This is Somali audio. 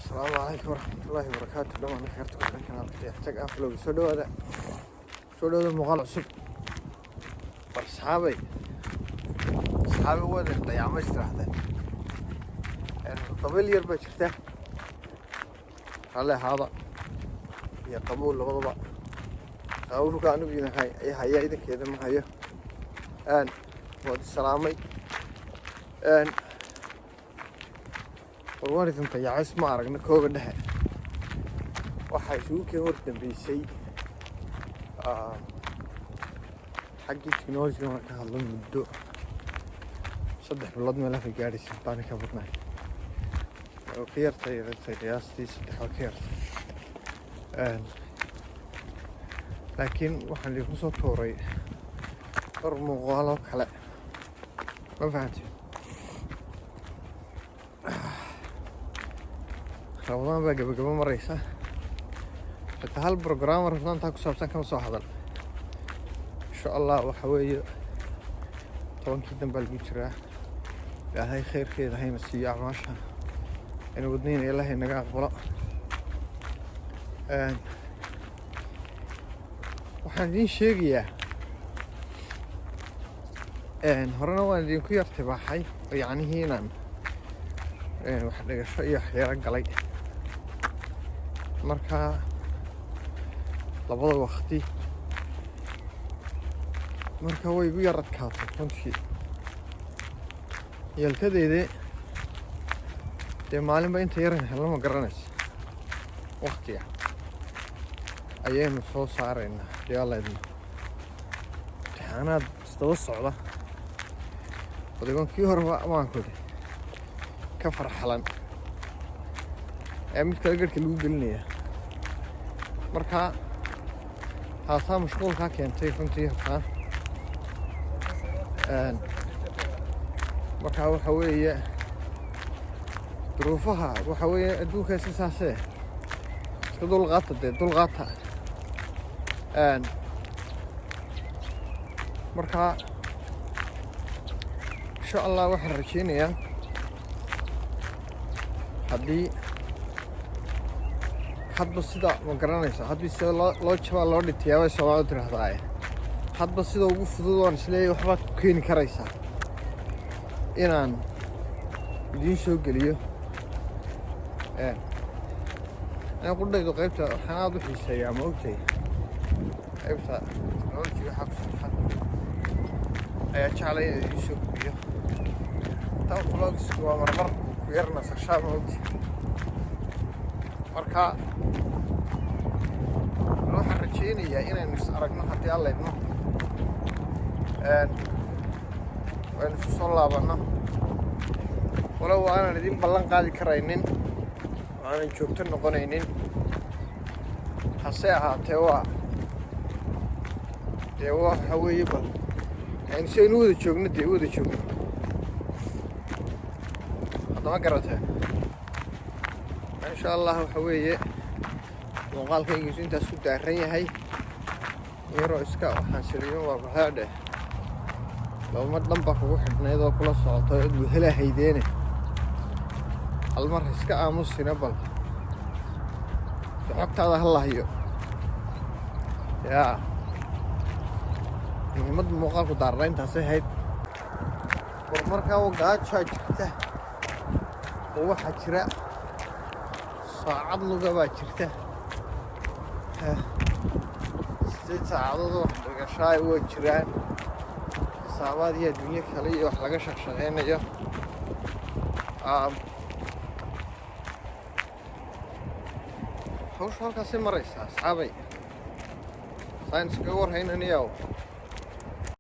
السلام عليكم ورحمة الله وبركاته. لما نخرت كل كنا يحتاج أفلو سودو هذا مقال عصب أصحابي هو اللي يعمل هذا يعني طبيل يربى شفته على هذا يا قبول وضبط أقول كانوا بينا هاي إذا كذا ما هي أن واد السلامي أن والوالد أنت يا عس ما أرجع نكوب النهاية وحيشوك ورد بيسي حقي تكنولوجيا ما كهالله مدو صدق بالله ما له في جاري سبحانه كبرنا وخير تي رياستي صدق وخير لكن waxaan idinku soo tuuray dhowr muuqaalo kale ma fahanteen ramadaan baa gabagabo maraysa xitaa hal program ramadaantaa ku saabsan kama soo hadal insha allah waxa weeye 10kii dambe lagu jiraa ilaahay khayrkeeda hayna siiyo acmaasha inuu wadnayna ilaahay naga aqbalo waxaan idiin sheegayaa horena waan idinku yartibaaxay oo yacnihii inaan wax dhigasho iyo waxyaalo galay markaa labada waqti marka way igu yar adkaatay runtii yeelkadeedii dee maalinba inta yaran helo ma garanaysa waqtiga ayaynu soo saaraynaa yaallaydna imtixaanaad isdaba socda odaygoonkii hore amaankooda ka farxalan ee mid kale garhka lagu gelinayaa markaa taasaa mashquulkaa keentay runtii hortaan markaa waxa weeye duruufaha waxa weeye adduunkaasi saasee iska dulqaata dee dulqaata markaa insha allah waxaan rajaynayaa haddii hadba sida ma garanaysa haddii sida loo jabaa loo dhitiyaa way soomaalidu tiraahdaa hadba sida ugu fudud waan isleeyahay waxbaad ku keeni karaysaa inaan idiin soo geliyo qudhaydu qaybta waxaan aada u xiiseeyaa ma ogtahay qaybta technology waxaa ku saabsan ayaa jeclay inaan idiin soo geliyo tan vlogsku waa marmar ku yar nasashaa ma ogtahay marka waxaan rajaynayaa inaynu is aragno haddii aan laydno waynu isu soo laabanno walow aanan idin ballan qaadi karaynin aanan joogto noqonaynin hase ahaatee dee waxa weeye bal yani si aynu wada joogno dee wada joogno haddama garatee insha allah waxa weeye muuqaalkaygiisu intaas ku daaran yahay yaroo iska waxaan siriyo waa baxaadhe looma dhanba kugu xidhnayd oo kula socoto ad wehela haydeene halmar iska aamusina bal xogtaada ha lahayo yaa muhiimadda muuqaalku daarna intaasay hayd war markaa gaajaa jirta oo waxaa jira saacad luga baa jirta 8 saacadood wax dhigashaay way jiraan xisaabaad iyo adduunyo kale iyo wax laga shaqshaqeynayo hawsha halkaasay maraysaa asxaabay saan iskaga warhaynaniyow